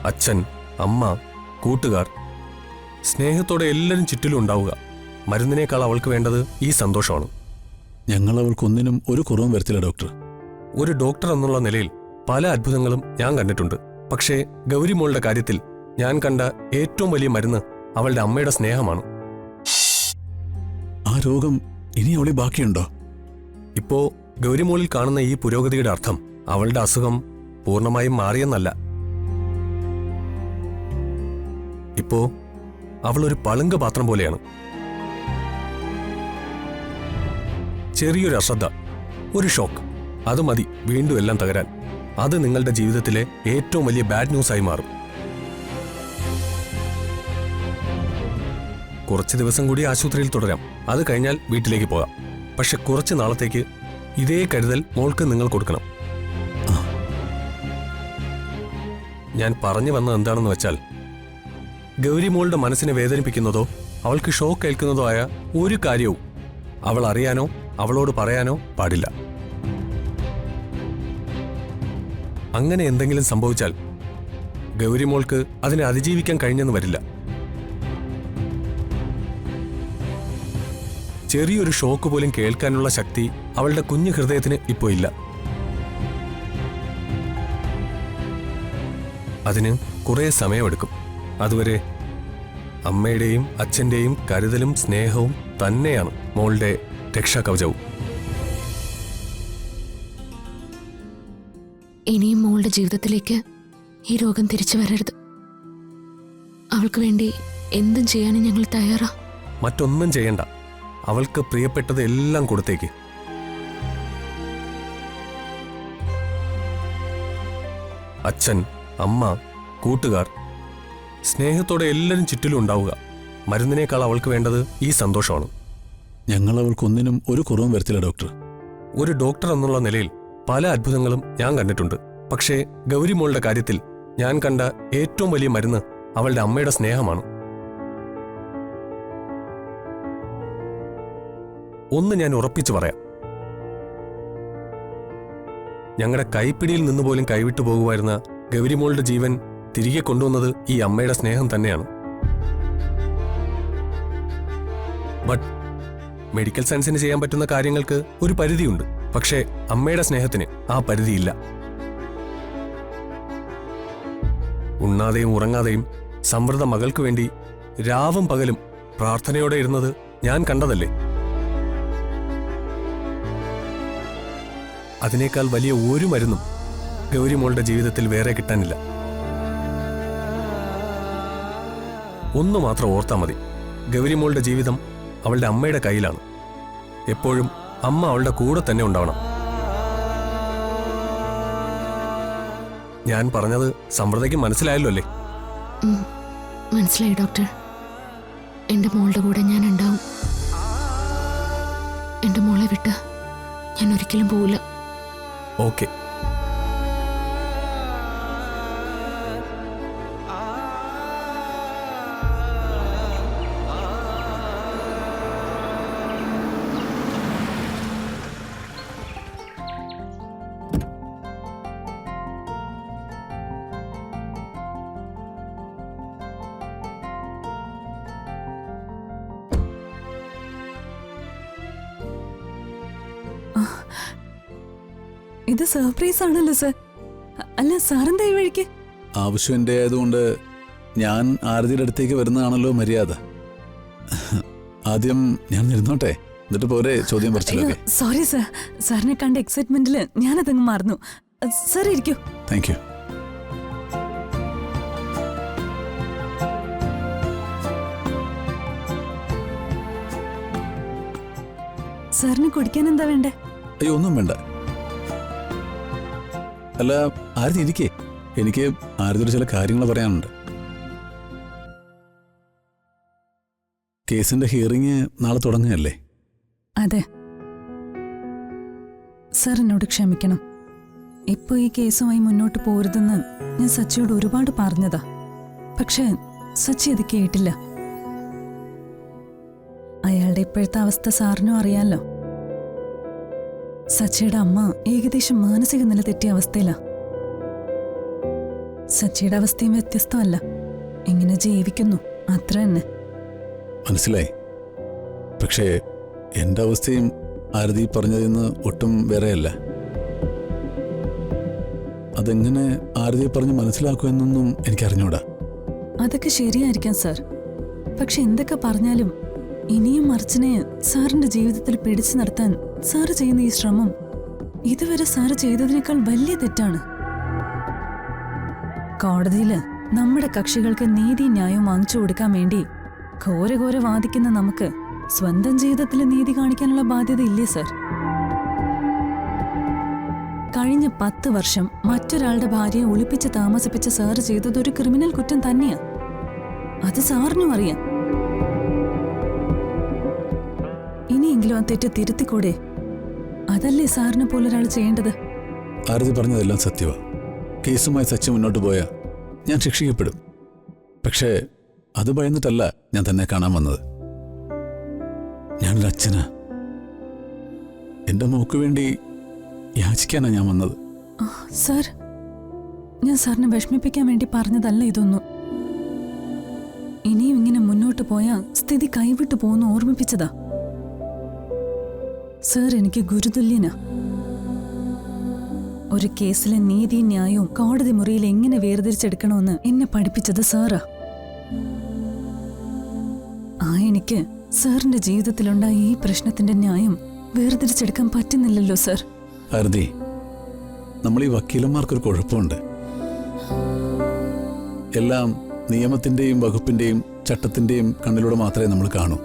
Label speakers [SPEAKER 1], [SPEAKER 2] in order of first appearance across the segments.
[SPEAKER 1] അച്ഛൻ, അമ്മ, കൂട്ടുകാർ, സ്നേഹത്തോടെ എല്ലാവരും ചുറ്റിലും ഉണ്ടാവുക. മരുന്നിനേക്കാൾ അവൾക്ക് വേണ്ടത് ഈ സന്തോഷമാണ്.
[SPEAKER 2] ഞങ്ങൾ അവൾക്കൊന്നിനും ഒരു കുറവും വരുത്തില്ല ഡോക്ടർ.
[SPEAKER 1] ഒരു ഡോക്ടർ എന്നുള്ള നിലയിൽ പല അത്ഭുതങ്ങളും ഞാൻ കണ്ടിട്ടുണ്ട്. പക്ഷേ ഗൗരിമോളുടെ കാര്യത്തിൽ ഞാൻ കണ്ട ഏറ്റവും വലിയ മരുന്ന് അവളുടെ അമ്മയുടെ സ്നേഹമാണ്.
[SPEAKER 2] ആ രോഗം ഇനി അവളെ ബാക്കിയുണ്ടോ?
[SPEAKER 1] ഇപ്പോ ഗൗരിമോളിൽ കാണുന്ന ഈ പുരോഗതിയുടെ അർത്ഥം അവളുടെ അസുഖം പൂർണ്ണമായും മാറിയെന്നല്ല. ഇപ്പോ അവളൊരു പളുങ്ക് പാത്രം പോലെയാണ്. ചെറിയൊരു അശ്രദ്ധ, ഒരു ഷോക്ക്, അത് മതി വീണ്ടും എല്ലാം തകരാൻ. അത് നിങ്ങളുടെ ജീവിതത്തിലെ ഏറ്റവും വലിയ ബാഡ് ന്യൂസായി മാറും. കുറച്ച് ദിവസം കൂടി ആശുപത്രിയിൽ തുടരാം. അത് കഴിഞ്ഞാൽ വീട്ടിലേക്ക് പോകാം. പക്ഷെ കുറച്ച് നാളത്തേക്ക് ഇതേ കരുതൽ മോൾക്ക് നിങ്ങൾ കൊടുക്കണം. ഞാൻ പറഞ്ഞു വന്നത് എന്താണെന്ന് വെച്ചാൽ, ഗൗരിമോളുടെ മനസ്സിനെ വേദനിപ്പിക്കുന്നതോ അവൾക്ക് ഷോക്ക് ഏൽക്കുന്നതോ ആയ ഒരു കാര്യവും അവൾ അറിയാനോ അവളോട് പറയാനോ പാടില്ല. അങ്ങനെ എന്തെങ്കിലും സംഭവിച്ചാൽ ഗൗരിമോൾക്ക് അതിനെ അതിജീവിക്കാൻ കഴിഞ്ഞെന്ന് വരില്ല. ചെറിയൊരു ഷോക്ക് പോലും കേൾക്കാനുള്ള ശക്തി അവളുടെ കുഞ്ഞു ഹൃദയത്തിന് ഇപ്പോൾ ഇല്ല. അതിന് കുറേ സമയമെടുക്കും. അതുവരെ അമ്മയുടെയും അച്ഛൻ്റെയും കരുതലും സ്നേഹവും തന്നെയാണ് മോളുടെ രക്ഷാകവചവും.
[SPEAKER 3] ഇനിയും മോളുടെ ജീവിതത്തിലേക്ക് ഈ രോഗം തിരിച്ചു വരരുത്. അവൾക്ക് വേണ്ടി എന്തും ചെയ്യാനും ഞങ്ങൾ തയ്യാറാ.
[SPEAKER 1] മറ്റൊന്നും ചെയ്യണ്ട. അവൾക്ക് പ്രിയപ്പെട്ടത് എല്ലാം കൊടുത്തേക്ക്. അച്ഛൻ, അമ്മ, കൂട്ടുകാർ, സ്നേഹത്തോടെ എല്ലാവരും ചുറ്റിലും ഉണ്ടാവുക. മരുന്നിനേക്കാൾ അവൾക്ക് വേണ്ടത് ഈ സന്തോഷമാണ്.
[SPEAKER 2] ഞങ്ങൾ അവൾക്കൊന്നിനും ഒരു കുറവും വരുത്തില്ല ഡോക്ടർ.
[SPEAKER 1] ഒരു ഡോക്ടർ എന്നുള്ള നിലയിൽ പല അത്ഭുതങ്ങളും ഞാൻ കണ്ടിട്ടുണ്ട്. പക്ഷേ ഗൗരിമോളുടെ കാര്യത്തിൽ ഞാൻ കണ്ട ഏറ്റവും വലിയ മരുന്ന് അവളുടെ അമ്മയുടെ സ്നേഹമാണ്. ഒന്ന് ഞാൻ ഉറപ്പിച്ചു പറയാം, ഞങ്ങളുടെ കൈപ്പിടിയിൽ നിന്ന് പോലും കൈവിട്ടു പോകുമായിരുന്ന ഗൗരിമോളുടെ ജീവൻ തിരികെ കൊണ്ടുവന്നത് ഈ അമ്മയുടെ സ്നേഹം തന്നെയാണ്. ബട്ട് മെഡിക്കൽ സയൻസിന് ചെയ്യാൻ പറ്റുന്ന കാര്യങ്ങൾക്ക് ഒരു പരിധിയുണ്ട്. പക്ഷേ അമ്മയുടെ സ്നേഹത്തിന് ആ പരിധിയില്ല. ഉണ്ണാതെയും ഉറങ്ങാതെയും സമൃദ്ധ മകൾക്ക് വേണ്ടി രാവും പകലും പ്രാർത്ഥനയോടെ ഇരുന്നത് ഞാൻ കണ്ടതല്ലേ. അതിനേക്കാൾ വലിയ ഒരു മരുന്നും ഗൗരിമോളുടെ ജീവിതത്തിൽ വേറെ കിട്ടാനില്ല. ഒന്നു മാത്രം ഓർത്താൽ മതി, ഗൗരിമോളുടെ ജീവിതം അവളുടെ അമ്മയുടെ കയ്യിലാണ്. എപ്പോഴും അമ്മ അവളുടെ കൂടെ തന്നെ ഉണ്ടാവണം. ഞാൻ പറഞ്ഞത് സമൃദ്ധയ്ക്ക് മനസ്സിലായല്ലോ അല്ലേ?
[SPEAKER 3] മനസ്സിലായി ഡോക്ടർ. എന്റെ മോളുടെ കൂടെ ഞാൻ ഉണ്ടാവും. എന്റെ മോളെ വിട്ട് ഞാൻ ഒരിക്കലും പോവില്ല.
[SPEAKER 1] ഓക്കെ.
[SPEAKER 4] ഇത് സർപ്രൈസ് ആണല്ലോ സർ. അല്ല, സാറെന്താ ഈ വഴിക്ക്?
[SPEAKER 2] ആവശ്യം എൻ്റെ ആയതുകൊണ്ട് ഞാൻ ആരതിയുടെ അടുത്തേക്ക് വരുന്നതാണല്ലോ മര്യാദ. ആദ്യം ഞാൻ ഇരുന്നോട്ടെ, എന്നിട്ട് പോരെ ചോദ്യം പറിച്ചിലൊക്കെ.
[SPEAKER 4] സോറി സർ, സാറിനെ കണ്ട എക്സൈറ്റ്മെന്റിൽ ഞാനതങ്ങ് മറന്നു. സർ ഇരിക്കൂ.
[SPEAKER 2] Thank you.
[SPEAKER 4] സാറിന് കുടിക്കാൻ എന്താ വേണ്ടേ?
[SPEAKER 2] അയ്യോ, ഒന്നും വേണ്ട. അല്ല, ആരതി ഇരിക്കേ. എനിക്ക് ആരതിയോട് ചില കാര്യങ്ങൾ പറയാനുണ്ട്. കേസിന്റെ ഹിയറിംഗ് നാളെ തുടങ്ങുകയല്ലേ?
[SPEAKER 4] അതെ സർ, എന്നോട് ക്ഷമിക്കണം. ഇപ്പൊ ഈ കേസുമായി മുന്നോട്ട് പോരുതെന്ന് ഞാൻ സച്ചിയോട് ഒരുപാട് പറഞ്ഞതാ. പക്ഷെ സച്ചി അത് കേട്ടില്ല. അയാളുടെ ഇപ്പോഴത്തെ അവസ്ഥ സാറിനും അറിയാലോ. സച്ചിയുടെ അമ്മ ഏകദേശം മാനസിക നില തെറ്റിയ അവസ്ഥയിലാ. സച്ചിയുടെ അവസ്ഥയും വ്യത്യസ്തമല്ല. ഇങ്ങനെ ജീവിക്കുന്നു, അത്ര തന്നെ.
[SPEAKER 2] മനസ്സിലായി. പക്ഷേ എൻ്റെ അവസ്ഥയും ആരതി പറഞ്ഞതിൽ നിന്ന് ഒട്ടും വേറെയല്ല. അതെങ്ങനെ ആരതി പറഞ്ഞ് മനസ്സിലാക്കുമെന്നൊന്നും എനിക്കറിഞ്ഞൂടാ.
[SPEAKER 4] അതൊക്കെ ശരിയായിരിക്കാം സാർ. പക്ഷെ എന്തൊക്കെ പറഞ്ഞാലും ഇനിയും അർച്ചനെ സാറിന്റെ ജീവിതത്തിൽ പിടിച്ചു നിർത്താൻ സാറ് ചെയ്യുന്ന ഈ ശ്രമം ഇതുവരെ സാറ് ചെയ്തതിനേക്കാൾ വലിയ തെറ്റാണ്. കോടതിയില് നമ്മുടെ കക്ഷികൾക്ക് നീതി ന്യായം വാങ്ങിച്ചു കൊടുക്കാൻ വേണ്ടി ഘോര വാദിക്കുന്ന നമുക്ക് സ്വന്തം ജീവിതത്തിൽ നീതി കാണിക്കാനുള്ള ബാധ്യത ഇല്ലേ സാർ? കഴിഞ്ഞ 10 വർഷം മറ്റൊരാളുടെ ഭാര്യയെ ഒളിപ്പിച്ച് താമസിപ്പിച്ച സാറ് ചെയ്തത് ഒരു ക്രിമിനൽ കുറ്റം തന്നെയാ. അത് സാറിനും അറിയാം. ഇനിയെങ്കിലും ആ തെറ്റ് തിരുത്തിക്കൂടെ? അതല്ലേ സാറിനെ പോലൊരാൾ ചെയ്യേണ്ടത്?
[SPEAKER 2] ആരതി പറഞ്ഞതെല്ലാം സത്യമാ. കേസുമായി സച്ചി മുന്നോട്ട് പോയാൽ ഞാൻ ശിക്ഷിക്കപ്പെടും. പക്ഷേ അത് ഭയന്നിട്ടല്ല ഞാൻ തന്നെ കാണാൻ വന്നത്. ഞാനൊരു അച്ഛനാ. എൻ്റെ മോക്ക് വേണ്ടി യാചിക്കാനാണ് ഞാൻ വന്നത്.
[SPEAKER 4] സാർ, ഞാൻ സാറിനെ വിഷമിപ്പിക്കാൻ വേണ്ടി പറഞ്ഞതല്ല ഇതൊന്നും. ഇനിയും ഇങ്ങനെ മുന്നോട്ട് പോയാൽ സ്ഥിതി കൈവിട്ടു പോകുന്ന ഓർമ്മിപ്പിച്ചതാ. സാർ എനിക്ക് ഗുരുതുല്യനാ. ഒരു കേസിലെ നീതി ന്യായവും കോടതി മുറിയിൽ എങ്ങനെ വേർതിരിച്ചെടുക്കണമെന്ന് എന്നെ പഠിപ്പിച്ചത് സാറാ. എനിക്ക് സാറിന്റെ ജീവിതത്തിലുണ്ടായ ഈ പ്രശ്നത്തിന്റെ ന്യായം വേർതിരിച്ചെടുക്കാൻ പറ്റുന്നില്ലല്ലോ സാർ.
[SPEAKER 2] ആരതി, നമ്മൾ ഈ വക്കീലന്മാർക്കൊരു കുഴപ്പമുണ്ട്. എല്ലാം നിയമത്തിന്റെയും വകുപ്പിന്റെയും ചട്ടത്തിന്റെയും കണ്ണിലൂടെ മാത്രമേ നമ്മൾ കാണൂ.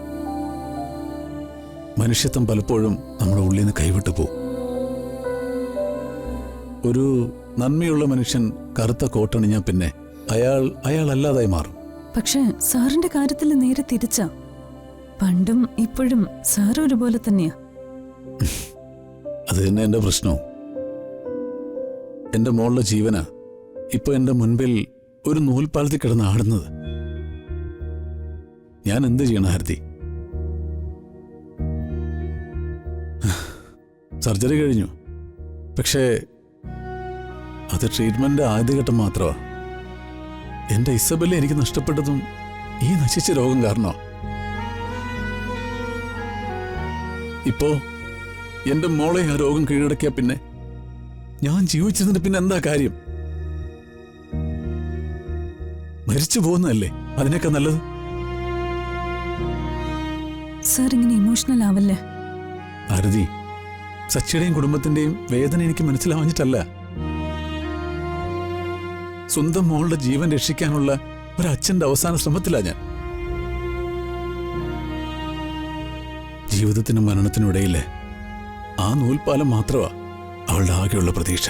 [SPEAKER 2] മനുഷ്യത്വം പലപ്പോഴും നമ്മുടെ ഉള്ളിൽ നിന്ന് കൈവിട്ടു പോകും. ഒരു നന്മയുള്ള മനുഷ്യൻ കറുത്ത കോട്ടണിഞ്ഞാൽ പിന്നെ അയാൾ അല്ലാതായി മാറും.
[SPEAKER 4] പക്ഷേ സാറിന്റെ കാര്യത്തിൽ നേരെ തിരിച്ചാ. പണ്ടും ഇപ്പോഴും സാർ ഒരുപോലെ തന്നെയാ.
[SPEAKER 2] അത് തന്നെ എന്റെ പ്രശ്നവും. എന്റെ മോളുടെ ജീവനാ ഇപ്പൊ എന്റെ മുൻപിൽ ഒരു നൂൽപ്പാലത്തിൽ കിടന്ന് ആടുന്നത്. ഞാൻ എന്ത് ചെയ്യണം ആരതി? സർജറി കഴിഞ്ഞു. പക്ഷേ അത് ട്രീറ്റ്മെന്റ് ആദ്യഘട്ടം മാത്രമാ. എന്റെ ഇസബെല്ലെ എനിക്ക് നഷ്ടപ്പെട്ടതും ഈ നശിച്ച രോഗം കാരണോ? ഇപ്പോ എന്റെ മോളെ ആ രോഗം കീഴടക്കിയ പിന്നെ ഞാൻ ജീവിച്ചതിന് പിന്നെ എന്താ കാര്യം? മരിച്ചു പോകുന്നതല്ലേ അതിനൊക്കെ നല്ലത്.
[SPEAKER 4] സാർ ഇങ്ങനെ ഇമോഷണൽ ആവല്ലേ.
[SPEAKER 2] ആരതി, സച്ചിയുടെയും കുടുംബത്തിന്റെയും വേദന എനിക്ക് മനസ്സിലാവാഞ്ഞിട്ടല്ല. സ്വന്തം മോളുടെ ജീവൻ രക്ഷിക്കാനുള്ള ഒരു അച്ഛന്റെ അവസാന ശ്രമത്തിലാ ഞാൻ. ജീവിതത്തിനും മരണത്തിനും ഇടയിലെ ആ നൂൽപ്പാലം മാത്രമാ അവളുടെ ആകെയുള്ള പ്രതീക്ഷ.